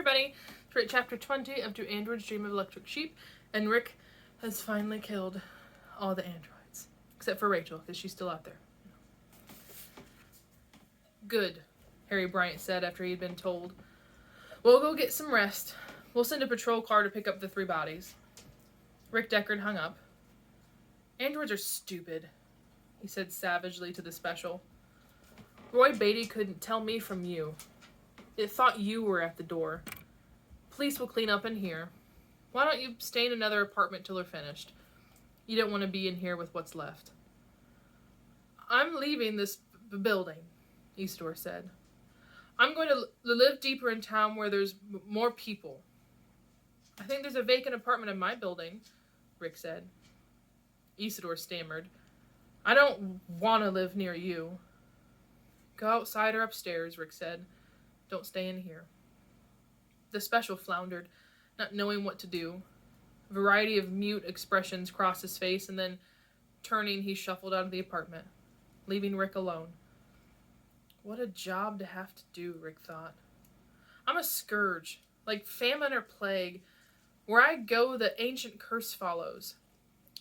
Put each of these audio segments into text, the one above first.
everybody! We're at chapter 20 of Do Androids Dream of Electric Sheep, and Rick has finally killed all the androids. Except for Rachel, because she's still out there. Good, Harry Bryant said after he had been told. We'll go get some rest. We'll send a patrol car to pick up the 3 bodies. Rick Deckard hung up. Androids are stupid, he said savagely to the special. Roy Beatty couldn't tell me from you. It thought you were at the door. Police will clean up in here. Why don't you stay in another apartment till they're finished? You don't want to be in here with what's left. I'm leaving this building, Isidore said. I'm going to live deeper in town where there's more people. I think there's a vacant apartment in my building, Rick said. Isidore stammered. I don't want to live near you. Go outside or upstairs, Rick said. Don't stay in here. The special floundered, not knowing what to do. A variety of mute expressions crossed his face, and then, turning, he shuffled out of the apartment, leaving Rick alone. What a job to have to do, Rick thought. I'm a scourge, like famine or plague. Where I go, the ancient curse follows.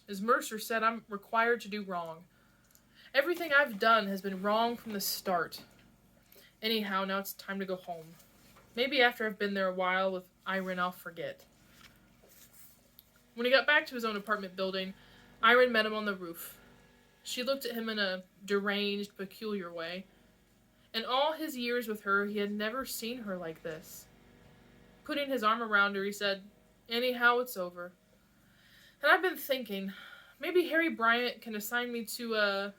As Mercer said, I'm required to do wrong. Everything I've done has been wrong from the start. Anyhow, now it's time to go home. Maybe after I've been there a while with Irene, I'll forget. When he got back to his own apartment building, Irene met him on the roof. She looked at him in a deranged, peculiar way. In all his years with her, he had never seen her like this. Putting his arm around her, he said, Anyhow, it's over. And I've been thinking, maybe Harry Bryant can assign me to,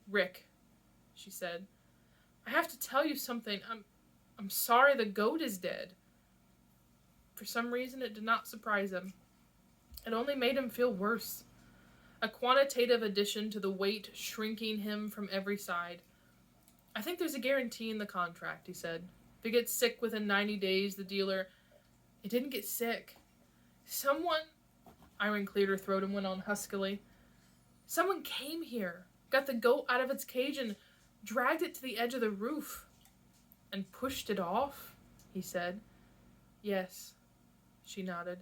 Rick, she said. I have to tell you something. I'm sorry the goat is dead. For some reason, it did not surprise him. It only made him feel worse. A quantitative addition to the weight shrinking him from every side. I think there's a guarantee in the contract, he said. If it gets sick within 90 days, the dealer... It didn't get sick. Someone... Irene cleared her throat and went on huskily. Someone came here, got the goat out of its cage and dragged it to the edge of the roof. And pushed it off, he said. Yes, she nodded.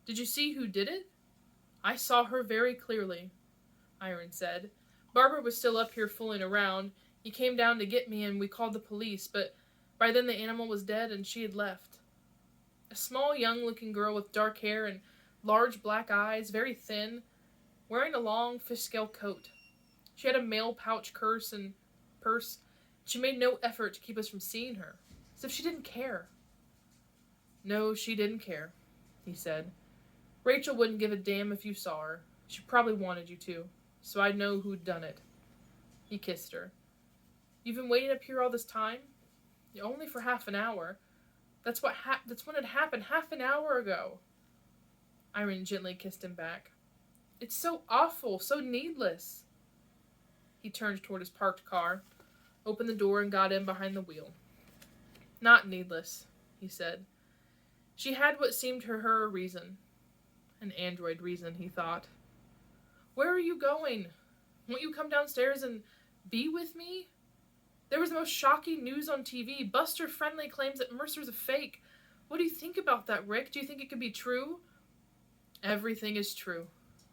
Did you see who did it? I saw her very clearly, Irene said. Barbara was still up here fooling around. He came down to get me and we called the police, but by then the animal was dead and she had left. A small, young-looking girl with dark hair and large black eyes, very thin, wearing a long fish-scale coat. She had a mail pouch purse. She made no effort to keep us from seeing her, as if she didn't care. No, she didn't care, he said. Rachel wouldn't give a damn if you saw her. She probably wanted you to, so I'd know who'd done it. He kissed her. You've been waiting up here all this time? Only for half an hour. That's when it happened, half an hour ago. Irene gently kissed him back. It's so awful, so needless. He turned toward his parked car, opened the door, and got in behind the wheel. Not needless, he said. She had what seemed to her a reason. An android reason, he thought. Where are you going? Won't you come downstairs and be with me? There was the most shocking news on TV. Buster Friendly claims that Mercer's a fake. What do you think about that, Rick? Do you think it could be true? Everything is true,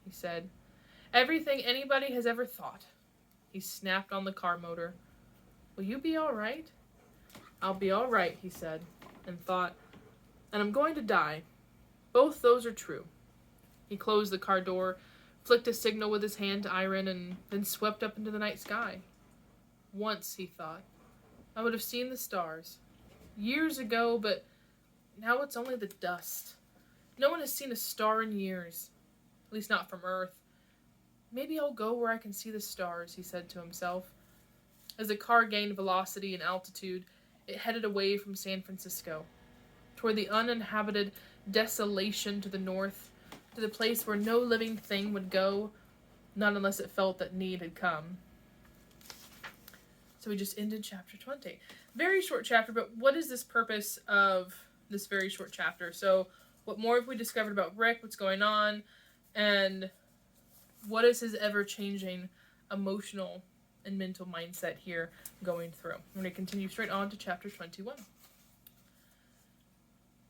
he said. Everything anybody has ever thought. He snapped on the car motor. Will you be all right? I'll be all right, he said, and thought, and I'm going to die. Both those are true. He closed the car door, flicked a signal with his hand to Irene, and then swept up into the night sky. Once, he thought, I would have seen the stars. Years ago, but now it's only the dust. No one has seen a star in years, at least not from Earth. Maybe I'll go where I can see the stars, he said to himself. As the car gained velocity and altitude, it headed away from San Francisco, toward the uninhabited desolation to the north, to the place where no living thing would go, not unless it felt that need had come. So we just ended chapter 20. Very short chapter, but what is this purpose of this very short chapter? So what more have we discovered about Rick, what's going on, and what is his ever-changing emotional and mental mindset here going through? I'm going to continue straight on to chapter 21.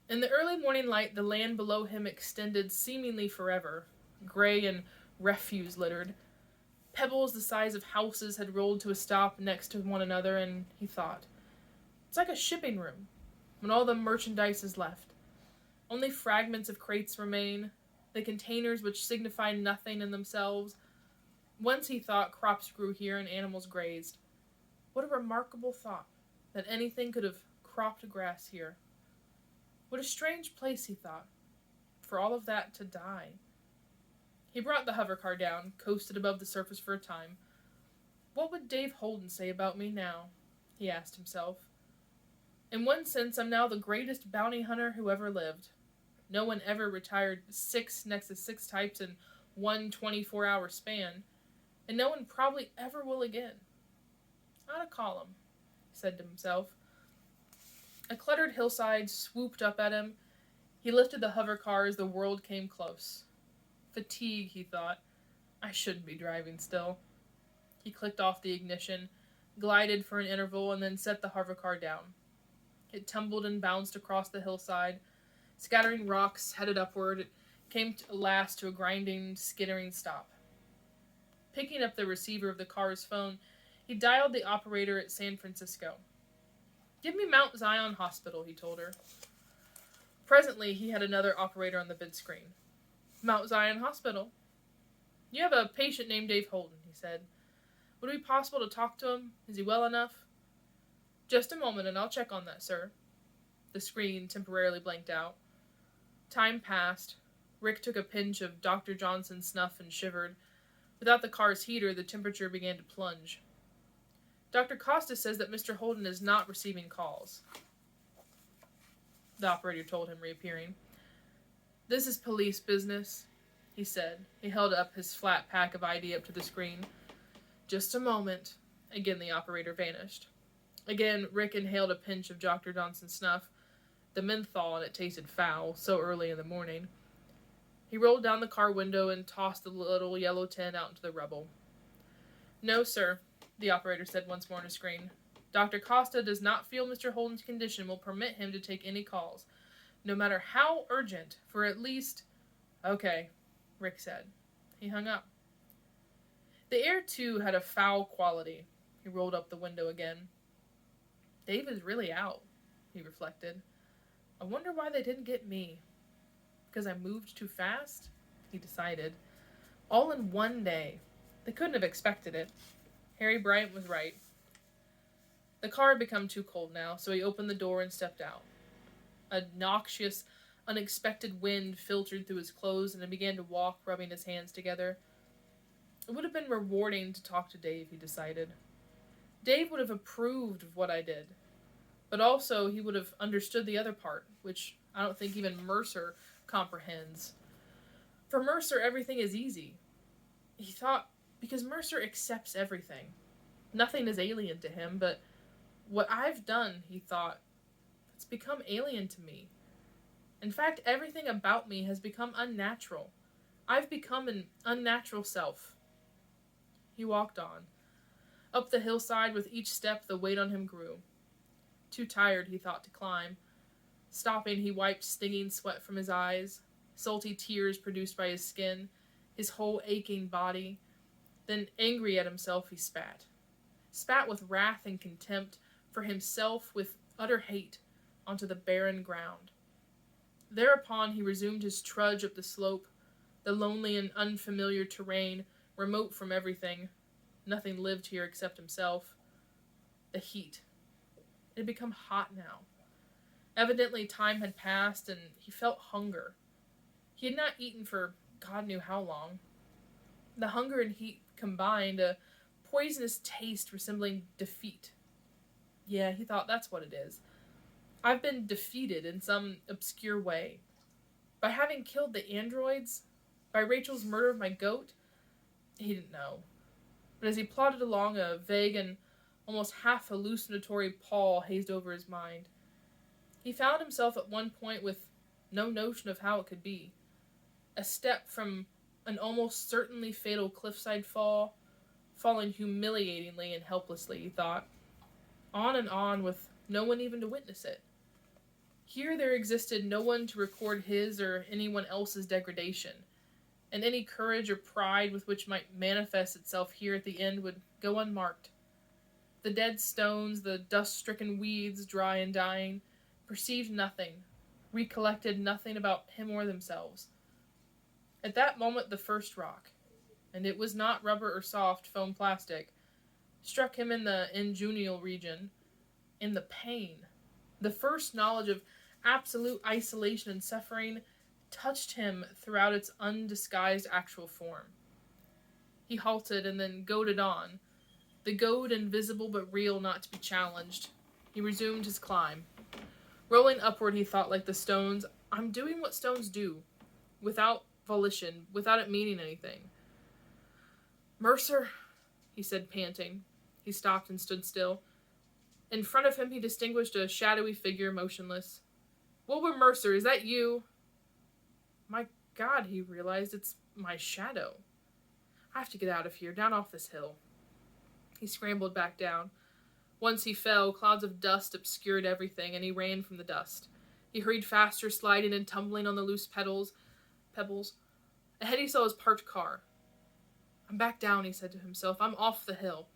In the early morning light, the land below him extended seemingly forever, gray and refuse littered. Pebbles the size of houses had rolled to a stop next to one another, and he thought, it's like a shipping room, when all the merchandise is left. Only fragments of crates remain, the containers which signify nothing in themselves. Once, he thought, crops grew here and animals grazed. What a remarkable thought, that anything could have cropped grass here. What a strange place, he thought, for all of that to die. He brought the hovercar down, coasted above the surface for a time. What would Dave Holden say about me now? He asked himself. In one sense, I'm now the greatest bounty hunter who ever lived. No one ever retired 6 Nexus 6 types in one 24-hour span, and no one probably ever will again. I ought to call him, he said to himself. A cluttered hillside swooped up at him. He lifted the hovercar as the world came close. Fatigue, he thought. I shouldn't be driving still. He clicked off the ignition, glided for an interval, and then set the hovercar down. It tumbled and bounced across the hillside. Scattering rocks, headed upward, it came at last to a grinding, skittering stop. Picking up the receiver of the car's phone, he dialed the operator at San Francisco. Give me Mount Zion Hospital, he told her. Presently, he had another operator on the vid screen. Mount Zion Hospital. You have a patient named Dave Holden, he said. Would it be possible to talk to him? Is he well enough? Just a moment, and I'll check on that, sir. The screen temporarily blanked out. Time passed. Rick took a pinch of Dr. Johnson's snuff and shivered. Without the car's heater, the temperature began to plunge. Dr. Costa says that Mr. Holden is not receiving calls, the operator told him, reappearing. This is police business, he said. He held up his flat pack of ID up to the screen. Just a moment. Again, the operator vanished. Again, Rick inhaled a pinch of Dr. Johnson's snuff. The menthol in it tasted foul, so early in the morning. He rolled down the car window and tossed the little yellow tin out into the rubble. No, sir, the operator said once more on a screen. Dr. Costa does not feel Mr. Holden's condition will permit him to take any calls, no matter how urgent, for at least... Okay, Rick said. He hung up. The air, too, had a foul quality. He rolled up the window again. Dave is really out, he reflected. I wonder why they didn't get me. Because I moved too fast? He decided. All in one day. They couldn't have expected it. Harry Bryant was right. The car had become too cold now, so he opened the door and stepped out. A noxious, unexpected wind filtered through his clothes, and he began to walk, rubbing his hands together. It would have been rewarding to talk to Dave, he decided. Dave would have approved of what I did. But also, he would have understood the other part, which I don't think even Mercer comprehends. For Mercer, everything is easy. He thought, because Mercer accepts everything. Nothing is alien to him, but what I've done, he thought, it's become alien to me. In fact, everything about me has become unnatural. I've become an unnatural self. He walked on. Up the hillside, with each step, the weight on him grew. Too tired, he thought, to climb. Stopping, he wiped stinging sweat from his eyes, salty tears produced by his skin, his whole aching body. Then, angry at himself, he spat. Spat with wrath and contempt for himself, with utter hate, onto the barren ground. Thereupon he resumed his trudge up the slope, the lonely and unfamiliar terrain, remote from everything. Nothing lived here except himself. The heat. It had become hot now. Evidently time had passed, and he felt hunger. He had not eaten for God knew how long. The hunger and heat combined, a poisonous taste resembling defeat. Yeah, he thought, that's what it is. I've been defeated in some obscure way. By having killed the androids? By Rachel's murder of my goat? He didn't know. But as he plodded along, a vague and almost half-hallucinatory pall hazed over his mind. He found himself at one point with no notion of how it could be. A step from an almost certainly fatal cliffside fall, falling humiliatingly and helplessly, he thought. On and on, with no one even to witness it. Here there existed no one to record his or anyone else's degradation, and any courage or pride with which might manifest itself here at the end would go unmarked. The dead stones, the dust-stricken weeds, dry and dying, perceived nothing, recollected nothing about him or themselves. At that moment the first rock, and it was not rubber or soft foam plastic, struck him in the inguinal region, in the pain. The first knowledge of absolute isolation and suffering touched him throughout its undisguised actual form. He halted and then goaded on, the goad invisible but real, not to be challenged. He resumed his climb. Rolling upward, he thought like the stones, I'm doing what stones do, without volition, without it meaning anything. Mercer, he said, panting. He stopped and stood still. In front of him he distinguished a shadowy figure, motionless. Wilbur Mercer, is that you? My God, he realized, it's my shadow. I have to get out of here, down off this hill. He scrambled back down. Once he fell, clouds of dust obscured everything, and he ran from the dust. He hurried faster, sliding and tumbling on the loose pebbles. Ahead he saw his parked car. I'm back down, he said to himself. I'm off the hill.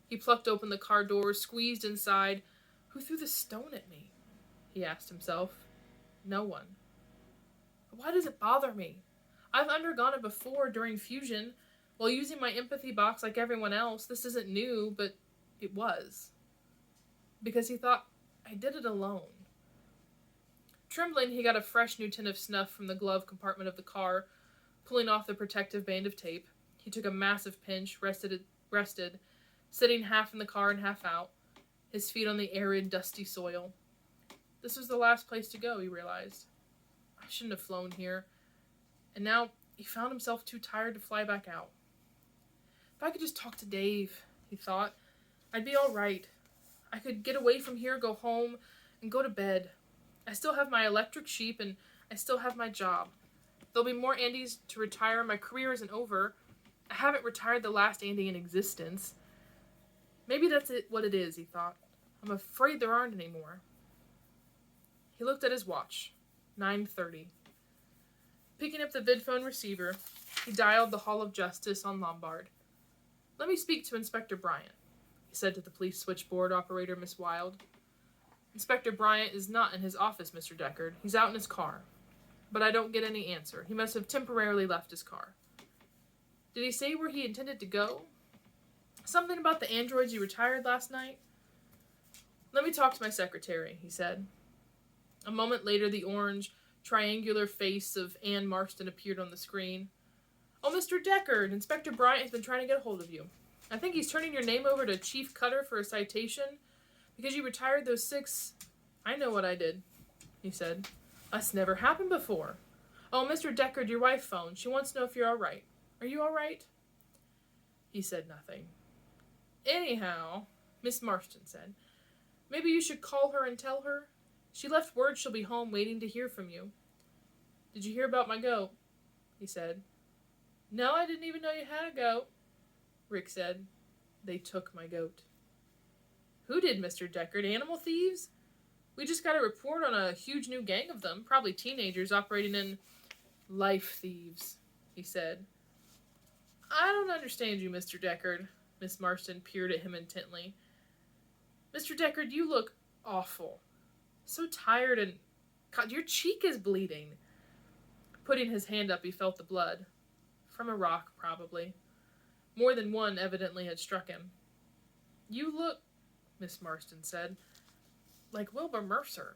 He plucked open the car door, squeezed inside. Who threw the stone at me? He asked himself. No one. Why does it bother me? I've undergone it before during fusion, while using my empathy box like everyone else. This isn't new, but it was. Because he thought, I did it alone. Trembling, he got a fresh new tin of snuff from the glove compartment of the car, pulling off the protective band of tape. He took a massive pinch, rested, sitting half in the car and half out, his feet on the arid, dusty soil. This was the last place to go, he realized. I shouldn't have flown here. And now he found himself too tired to fly back out. If I could just talk to Dave, he thought, I'd be all right. I could get away from here, go home, and go to bed. I still have my electric sheep, and I still have my job. There'll be more Andys to retire. My career isn't over. I haven't retired the last Andy in existence. Maybe that's what it is, he thought. I'm afraid there aren't any more. He looked at his watch. 9:30. Picking up the vidphone receiver, he dialed the Hall of Justice on Lombard. Let me speak to Inspector Bryant, he said to the police switchboard operator, Miss Wilde. Inspector Bryant is not in his office, Mr. Deckard. He's out in his car. But I don't get any answer. He must have temporarily left his car. Did he say where he intended to go? Something about the androids you retired last night? Let me talk to my secretary, he said. A moment later, the orange, triangular face of Anne Marston appeared on the screen. Oh, Mr. Deckard, Inspector Bryant has been trying to get a hold of you. I think he's turning your name over to Chief Cutter for a citation because you retired those 6... I know what I did, he said. That's never happened before. Oh, Mr. Deckard, your wife phoned. She wants to know if you're all right. Are you all right? He said nothing. Anyhow, Miss Marston said, maybe you should call her and tell her. She left word she'll be home waiting to hear from you. Did you hear about my goat? He said. No, I didn't even know you had a goat, Rick said. They took my goat. Who did, Mr. Deckard? Animal thieves? We just got a report on a huge new gang of them, probably teenagers operating in life thieves, he said. I don't understand you, Mr. Deckard. Miss Marston peered at him intently. Mr. Deckard, you look awful. So tired and... God, your cheek is bleeding. Putting his hand up, he felt the blood. From a rock, probably. More than one, evidently, had struck him. You look, Miss Marston said, like Wilbur Mercer.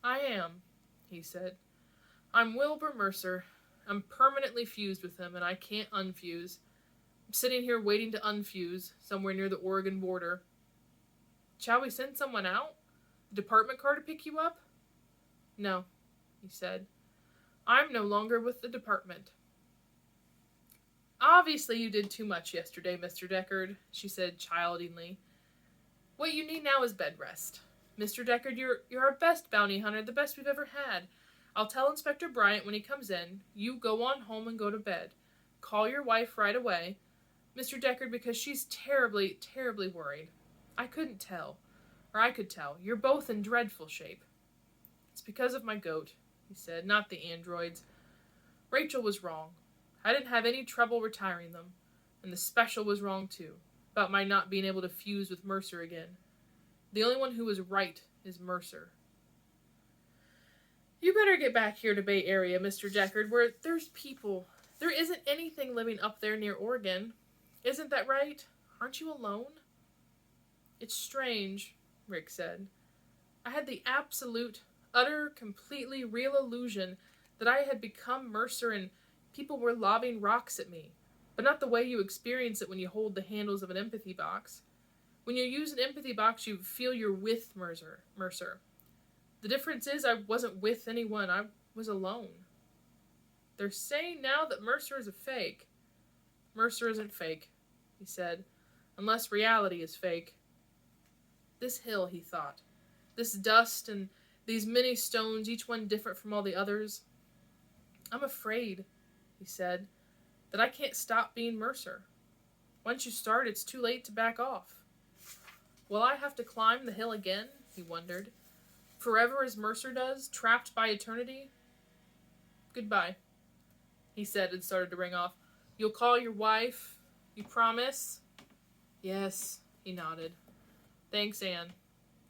I am, he said. I'm Wilbur Mercer. I'm permanently fused with him, and I can't unfuse. I'm sitting here waiting to unfuse, somewhere near the Oregon border. Shall we send someone out? A department car to pick you up? No, he said. I'm no longer with the department. Obviously you did too much yesterday, Mr. Deckard, she said childingly. What you need now is bed rest. Mr. Deckard, you're our best bounty hunter, the best we've ever had. I'll tell Inspector Bryant when he comes in. You go on home and go to bed. Call your wife right away, Mr. Deckard, because she's terribly, terribly worried. I couldn't tell. Or I could tell. You're both in dreadful shape. It's because of my goat, he said, not the androids. Rachel was wrong. I didn't have any trouble retiring them. And the special was wrong too, about my not being able to fuse with Mercer again. The only one who was right is Mercer. You better get back here to Bay Area, Mr. Deckard, where there's people. There isn't anything living up there near Oregon. Isn't that right? Aren't you alone? It's strange, Rick said. I had the absolute, utter, completely real illusion that I had become Mercer and people were lobbing rocks at me, but not the way you experience it when you hold the handles of an empathy box. When you use an empathy box, you feel you're with Mercer. The difference is I wasn't with anyone. I was alone. They're saying now that Mercer is a fake. Mercer isn't fake, he said, unless reality is fake. This hill, he thought. This dust and these many stones, each one different from all the others. I'm afraid, he said, that I can't stop being Mercer. Once you start, it's too late to back off. Will I have to climb the hill again? He wondered. Forever as Mercer does, trapped by eternity? Goodbye, he said and started to ring off. You'll call your wife? You promise? Yes, he nodded. Thanks, Anne.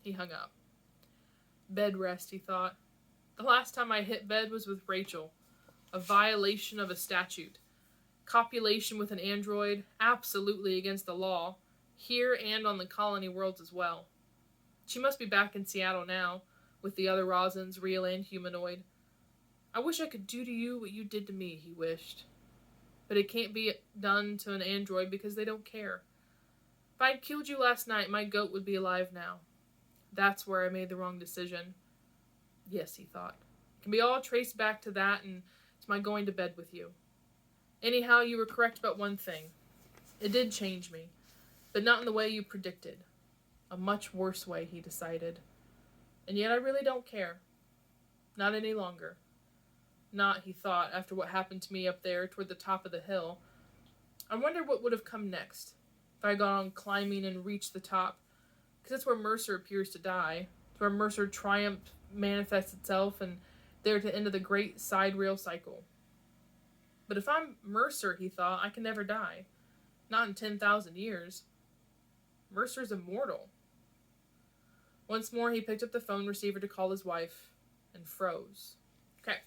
He hung up. Bed rest, he thought. The last time I hit bed was with Rachel. A violation of a statute. Copulation with an android, absolutely against the law, here and on the colony worlds as well. She must be back in Seattle now, with the other Rosins, real and humanoid. I wish I could do to you what you did to me, he wished. But it can't be done to an android because they don't care. If I'd killed you last night, my goat would be alive now. That's where I made the wrong decision. Yes, he thought. It can be all traced back to that and to my going to bed with you. Anyhow, you were correct about one thing. It did change me, but not in the way you predicted. A much worse way, he decided. And yet I really don't care. Not any longer. Not, he thought, after what happened to me up there toward the top of the hill. I wonder what would have come next, if I had gone on climbing and reached the top, because that's where Mercer appears to die. It's where Mercer triumph manifests itself, and there to end of the great sidereal cycle. But if I'm Mercer, he thought, I can never die. Not in 10,000 years. Mercer's immortal. Once more, he picked up the phone receiver to call his wife, and froze. Okay,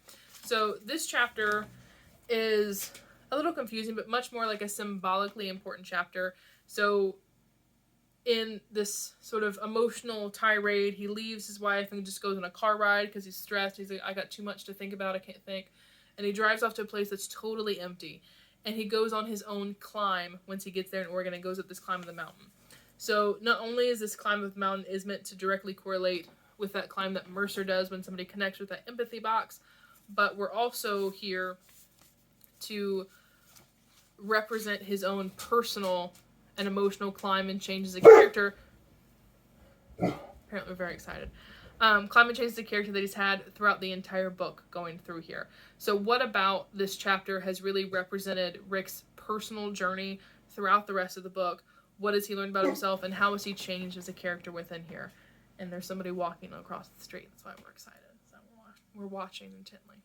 so this chapter is a little confusing, but much more like a symbolically important chapter. So, in this sort of emotional tirade, he leaves his wife and just goes on a car ride because he's stressed. He's like, I got too much to think about, I can't think. And he drives off to a place that's totally empty. And he goes on his own climb once he gets there in Oregon and goes up this climb of the mountain. So not only is this climb of the mountain is meant to directly correlate with that climb that Mercer does when somebody connects with that empathy box, but we're also here to represent his own personal and emotional climb and change as a character. Apparently we're very excited. Climb and change is the character that he's had throughout the entire book going through here. So what about this chapter has really represented Rick's personal journey throughout the rest of the book? What has he learned about himself, and how has he changed as a character within here? And there's somebody walking across the street. That's why we're excited. So we're watching intently.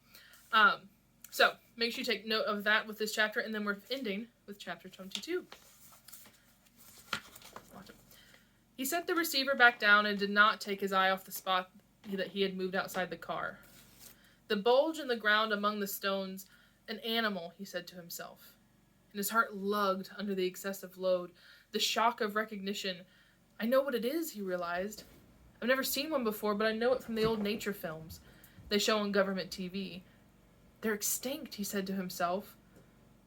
So make sure you take note of that with this chapter, and then we're ending with chapter 22. He set the receiver back down and did not take his eye off the spot that he had moved outside the car. The bulge in the ground among the stones, an animal, he said to himself. And his heart lugged under the excessive load. The shock of recognition. I know what it is, he realized. I've never seen one before, but I know it from the old nature films they show on government TV. They're extinct, he said to himself.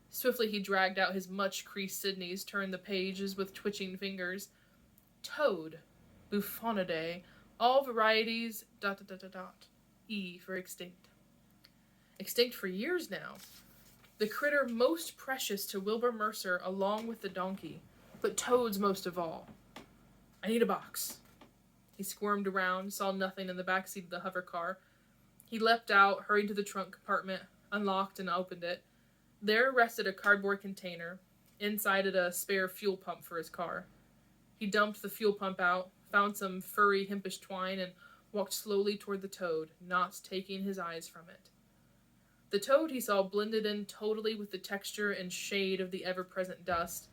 Swiftly he dragged out his much-creased Sydneys, turned the pages with twitching fingers. Toad, Bufonidae, all varieties, ... E for extinct. Extinct for years now. The critter most precious to Wilbur Mercer along with the donkey, but toads most of all. I need a box. He squirmed around, saw nothing in the backseat of the hover car. He leapt out, hurried to the trunk compartment, unlocked and opened it. There rested a cardboard container. Inside it a spare fuel pump for his car. He dumped the fuel pump out, found some furry, hempish twine, and walked slowly toward the toad, not taking his eyes from it. The toad he saw blended in totally with the texture and shade of the ever-present dust.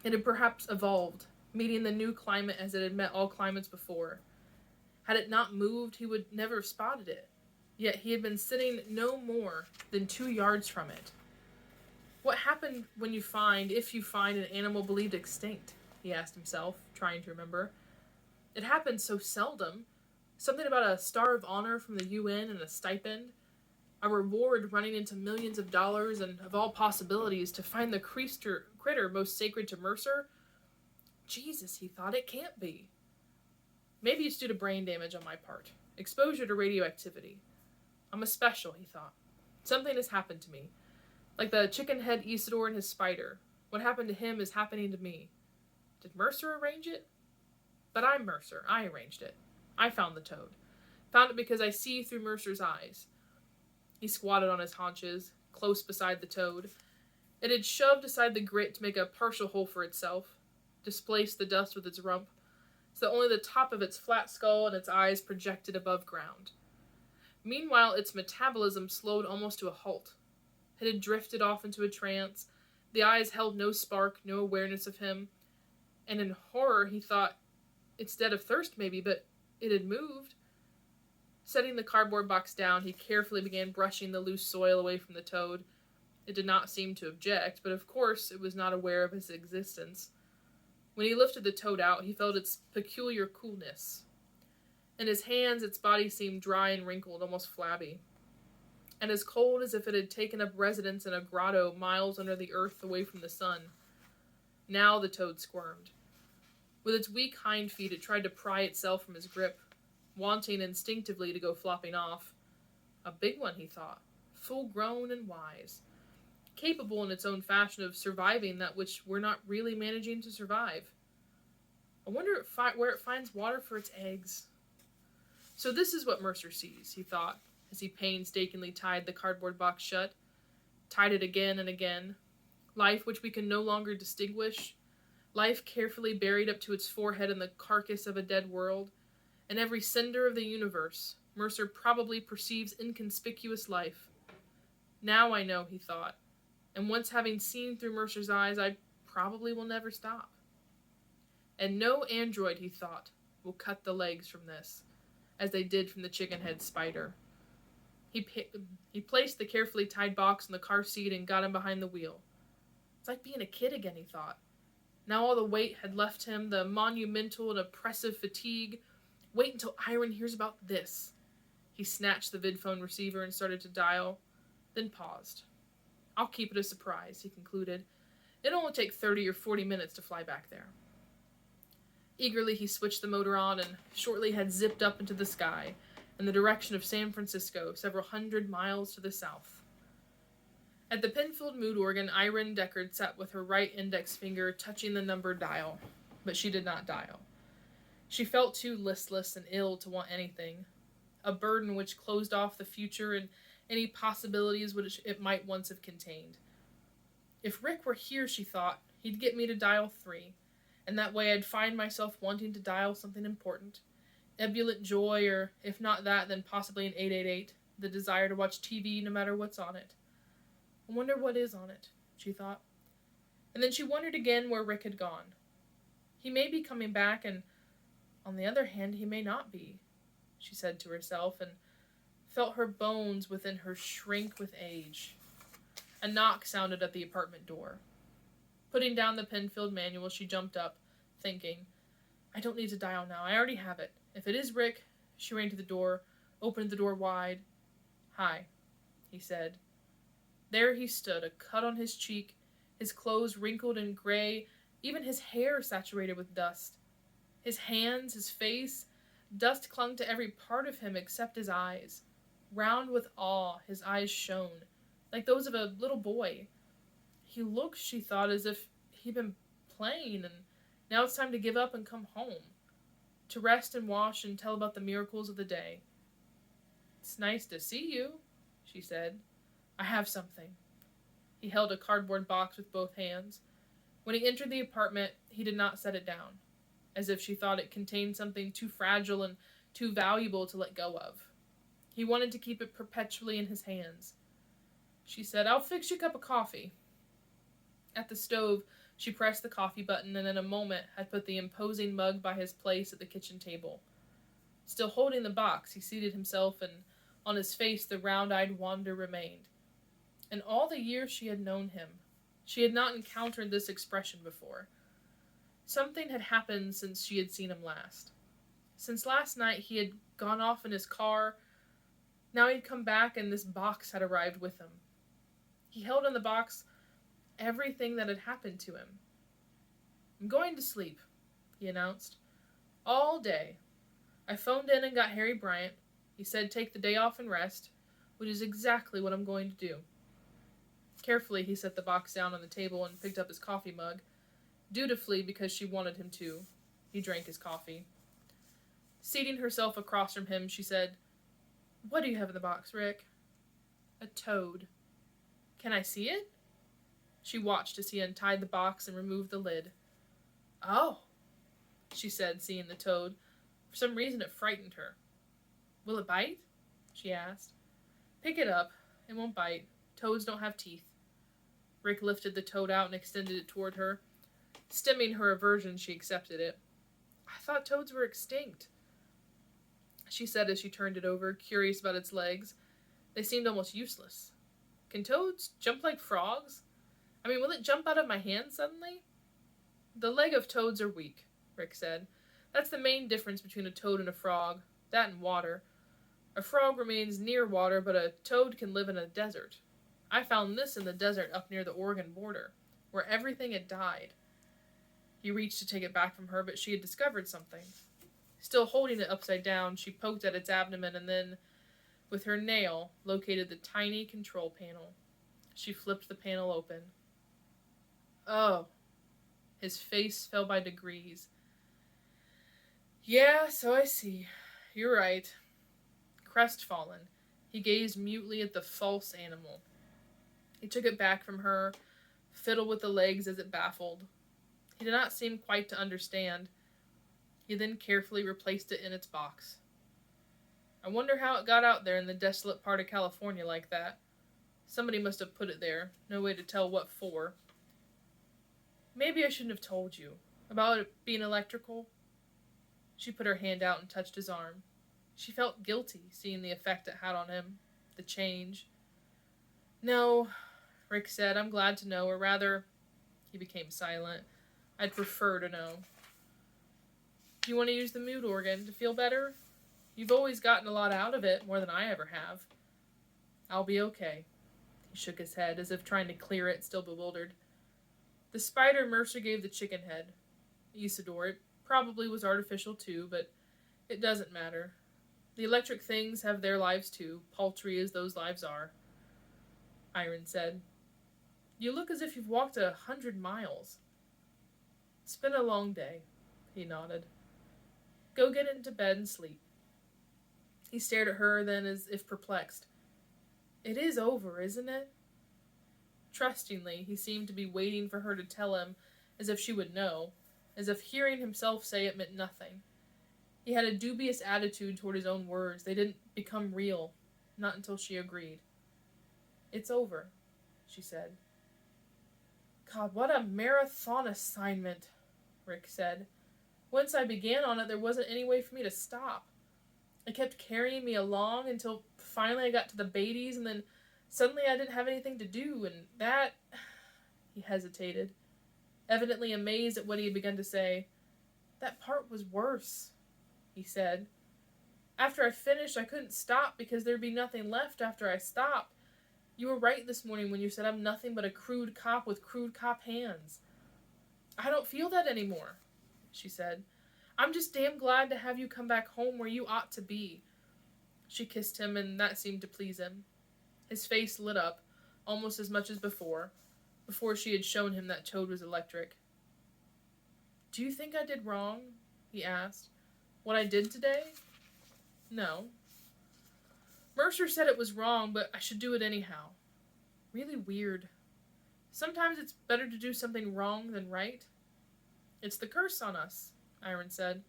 It had perhaps evolved, meeting the new climate as it had met all climates before. Had it not moved, he would never have spotted it. Yet he had been sitting no more than 2 yards from it. What happened if you find an animal believed extinct? He asked himself, trying to remember. It happens so seldom. Something about a star of honor from the UN and a stipend. A reward running into millions of dollars, and of all possibilities, to find the critter most sacred to Mercer? Jesus, he thought, it can't be. Maybe it's due to brain damage on my part. Exposure to radioactivity. I'm a special, he thought. Something has happened to me. Like the chicken-head Isidore and his spider. What happened to him is happening to me. Did Mercer arrange it? But I'm Mercer. I arranged it. I found the toad. Found it because I see through Mercer's eyes. He squatted on his haunches, close beside the toad. It had shoved aside the grit to make a partial hole for itself, displaced the dust with its rump, so that only the top of its flat skull and its eyes projected above ground. Meanwhile, its metabolism slowed almost to a halt. It had drifted off into a trance. The eyes held no spark, no awareness of him. And in horror, he thought, it's dead of thirst maybe, but it had moved. Setting the cardboard box down, he carefully began brushing the loose soil away from the toad. It did not seem to object, but of course it was not aware of his existence. When he lifted the toad out, he felt its peculiar coolness. In his hands, its body seemed dry and wrinkled, almost flabby, and as cold as if it had taken up residence in a grotto miles under the earth away from the sun. Now the toad squirmed. With its weak hind feet, it tried to pry itself from his grip, wanting instinctively to go flopping off. A big one, he thought, full-grown and wise, capable in its own fashion of surviving that which we're not really managing to survive. I wonder where it finds water for its eggs. So this is what Mercer sees, he thought, as he painstakingly tied the cardboard box shut, tied it again and again. Life which we can no longer distinguish, life carefully buried up to its forehead in the carcass of a dead world, and every cinder of the universe, Mercer probably perceives inconspicuous life. Now I know, he thought, and once having seen through Mercer's eyes, I probably will never stop. And no android, he thought, will cut the legs from this, as they did from the chicken-head spider. He placed the carefully tied box in the car seat and got him behind the wheel. It's like being a kid again, he thought. Now all the weight had left him, the monumental and oppressive fatigue. Wait until Iron hears about this. He snatched the vidphone receiver and started to dial, then paused. I'll keep it a surprise, he concluded. It'll only take 30 or 40 minutes to fly back there. Eagerly he switched the motor on and shortly had zipped up into the sky in the direction of San Francisco, several hundred miles to the south. At the Penfield mood organ, Irene Deckard sat with her right index finger touching the number dial, but she did not dial. She felt too listless and ill to want anything, a burden which closed off the future and any possibilities which it might once have contained. If Rick were here, she thought, he'd get me to dial 3, and that way I'd find myself wanting to dial something important. Ebullient joy, or if not that, then possibly an 888, the desire to watch TV no matter what's on it. I wonder what is on it, she thought. And then she wondered again where Rick had gone. He may be coming back, and on the other hand, he may not be, she said to herself, and felt her bones within her shrink with age. A knock sounded at the apartment door. Putting down the Penfield manual, she jumped up, thinking, I don't need to dial now. I already have it. If it is Rick, she ran to the door, opened the door wide. Hi, he said. There he stood, a cut on his cheek, his clothes wrinkled and gray, even his hair saturated with dust. His hands, his face, dust clung to every part of him except his eyes. Round with awe, his eyes shone, like those of a little boy. He looked, she thought, as if he'd been playing, and now it's time to give up and come home, to rest and wash and tell about the miracles of the day. It's nice to see you, she said. I have something. He held a cardboard box with both hands. When he entered the apartment, he did not set it down, as if she thought it contained something too fragile and too valuable to let go of. He wanted to keep it perpetually in his hands. She said, "I'll fix you a cup of coffee." At the stove, she pressed the coffee button and in a moment had put the imposing mug by his place at the kitchen table. Still holding the box, he seated himself and on his face the round-eyed wonder remained. In all the years she had known him, she had not encountered this expression before. Something had happened since she had seen him last. Since last night he had gone off in his car. Now he'd come back and this box had arrived with him. He held in the box everything that had happened to him. "I'm going to sleep," he announced. "All day. I phoned in and got Harry Bryant. He said take the day off and rest, which is exactly what I'm going to do." Carefully, he set the box down on the table and picked up his coffee mug. Dutifully, because she wanted him to, he drank his coffee. Seating herself across from him, she said, "What do you have in the box, Rick?" "A toad." "Can I see it?" She watched as he untied the box and removed the lid. "Oh," she said, seeing the toad. For some reason it frightened her. "Will it bite?" she asked. "Pick it up. It won't bite. Toads don't have teeth." Rick lifted the toad out and extended it toward her. Stemming her aversion, she accepted it. "I thought toads were extinct," she said as she turned it over, curious about its legs. They seemed almost useless. "Can toads jump like frogs? I mean, will it jump out of my hand suddenly?" "The legs of toads are weak," Rick said. "That's the main difference between a toad and a frog. That and water. A frog remains near water, but a toad can live in a desert. I found this in the desert up near the Oregon border, where everything had died." He reached to take it back from her, but she had discovered something. Still holding it upside down, she poked at its abdomen and then, with her nail, located the tiny control panel. She flipped the panel open. "Oh." His face fell by degrees. "Yeah, so I see. You're right." Crestfallen, he gazed mutely at the false animal. He took it back from her, fiddled with the legs as it baffled. He did not seem quite to understand. He then carefully replaced it in its box. "I wonder how it got out there in the desolate part of California like that. Somebody must have put it there, no way to tell what for. Maybe I shouldn't have told you. About it being electrical." She put her hand out and touched his arm. She felt guilty, seeing the effect it had on him. The change. "No," Rick said. "I'm glad to know, or rather..." He became silent. "I'd prefer to know. Do you want to use the mood organ to feel better? You've always gotten a lot out of it, more than I ever have." "I'll be okay." He shook his head, as if trying to clear it, still bewildered. "The spider Mercer gave the chicken head. Isidore, it probably was artificial too, but it doesn't matter. The electric things have their lives too, paltry as those lives are." Iron said, "You look as if you've walked 100 miles. "It's been a long day," he nodded. "Go get into bed and sleep." He stared at her, then as if perplexed. "It is over, isn't it?" Trustingly, he seemed to be waiting for her to tell him, as if she would know, as if hearing himself say it meant nothing. He had a dubious attitude toward his own words. They didn't become real, not until she agreed. "It's over," she said. "God, what a marathon assignment," Rick said. "Once I began on it, there wasn't any way for me to stop. It kept carrying me along until finally I got to the Beatties, and then suddenly I didn't have anything to do, and that..." He hesitated, evidently amazed at what he had begun to say. "That part was worse," he said. "After I finished, I couldn't stop because there'd be nothing left after I stopped. You were right this morning when you said I'm nothing but a crude cop with crude cop hands. I don't feel that anymore," she said. "I'm just damn glad to have you come back home where you ought to be." She kissed him, and that seemed to please him. His face lit up, almost as much as before she had shown him that toad was electric. "Do you think I did wrong?" he asked. "What I did today?" "No." "Mercer said it was wrong, but I should do it anyhow. Really weird. Sometimes it's better to do something wrong than right." "It's the curse on us," Iron said.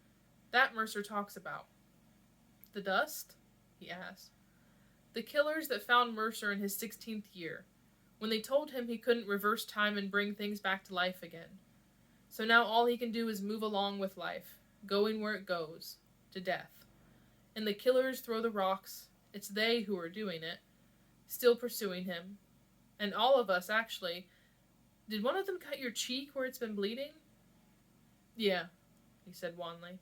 "That Mercer talks about." The dust? He asked. The killers that found Mercer in his 16th year, when they told him he couldn't reverse time and bring things back to life again. So now all he can do is move along with life, going where it goes, to death. And the killers throw the rocks, it's they who are doing it, still pursuing him. And all of us, actually. Did one of them cut your cheek where it's been bleeding? Yeah, he said wanly.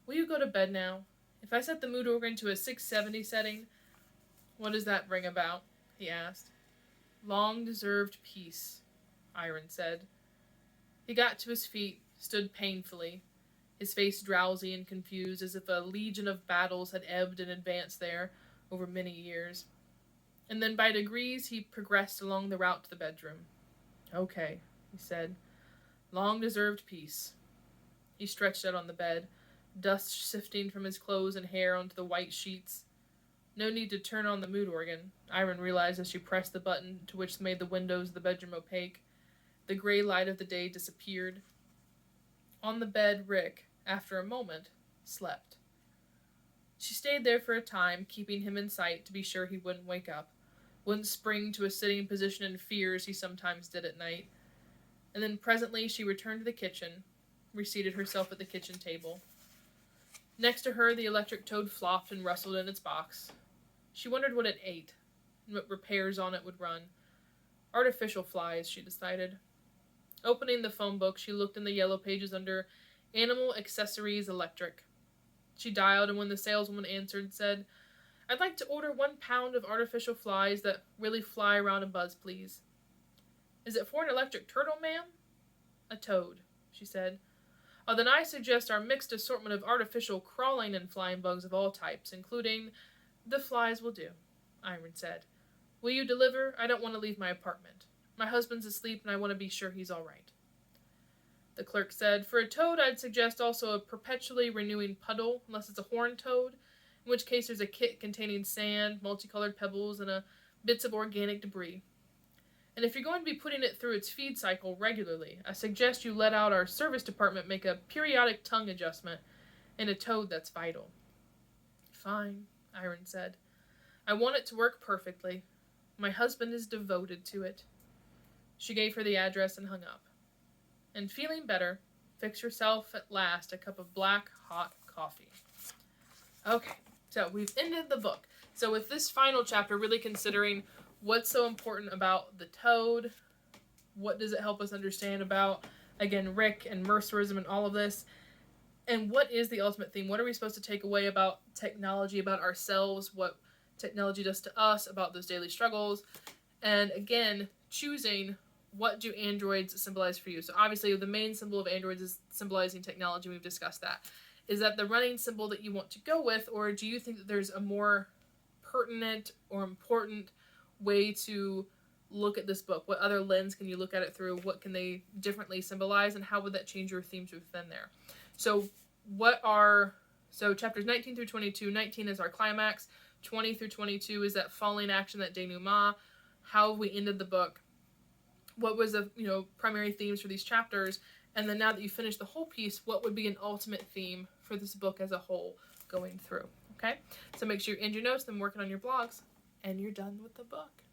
Will you go to bed now? If I set the mood organ to a 670 setting, what does that bring about? He asked. Long-deserved peace, Iron said. He got to his feet, stood painfully, his face drowsy and confused, as if a legion of battles had ebbed and advanced there over many years. And then by degrees he progressed along the route to the bedroom. Okay, he said. Long-deserved peace. He stretched out on the bed, dust sifting from his clothes and hair onto the white sheets. No need to turn on the mood organ, Iron realized as she pressed the button to which made the windows of the bedroom opaque. The gray light of the day disappeared. On the bed, Rick, after a moment, slept. She stayed there for a time, keeping him in sight to be sure he wouldn't wake up, wouldn't spring to a sitting position in fear as he sometimes did at night. And then presently she returned to the kitchen, reseated herself at the kitchen table. Next to her, the electric toad flopped and rustled in its box. She wondered what it ate, and what repairs on it would run. Artificial flies, she decided. Opening the phone book, she looked in the yellow pages under Animal Accessories Electric. She dialed, and when the saleswoman answered, said, I'd like to order 1 pound of artificial flies that really fly around and buzz, please. Is it for an electric turtle, ma'am? A toad, she said. Oh, then I suggest our mixed assortment of artificial crawling and flying bugs of all types, including... The flies will do, Iron said. Will you deliver? I don't want to leave my apartment. My husband's asleep and I want to be sure he's all right. The clerk said, For a toad, I'd suggest also a perpetually renewing puddle, unless it's a horned toad, in which case there's a kit containing sand, multicolored pebbles, and bits of organic debris. And if you're going to be putting it through its feed cycle regularly, I suggest you let out our service department make a periodic tongue adjustment in a toad that's vital. Fine, Iron said. I want it to work perfectly. My husband is devoted to it. She gave her the address and hung up. And feeling better, fixed herself at last a cup of black, hot coffee. Okay, so we've ended the book. So with this final chapter, really considering what's so important about the toad, what does it help us understand about, again, Rick and Mercerism and all of this, and what is the ultimate theme? What are we supposed to take away about technology, about ourselves, what technology does to us, about those daily struggles, and again, choosing what do androids symbolize for you. So obviously the main symbol of androids is symbolizing technology. We've discussed that. Is that the running symbol that you want to go with, or do you think that there's a more pertinent or important way to look at this book? What other lens can you look at it through? What can they differently symbolize, and how would that change your themes within there? So chapters 19 through 22, 19 is our climax, 20 through 22 is that falling action, that denouement. How have we ended the book? What was the primary themes for these chapters? And then now that you finished the whole piece, what would be an ultimate theme for this book as a whole going through? Okay? So make sure you end your notes, then working on your blogs, and you're done with the book.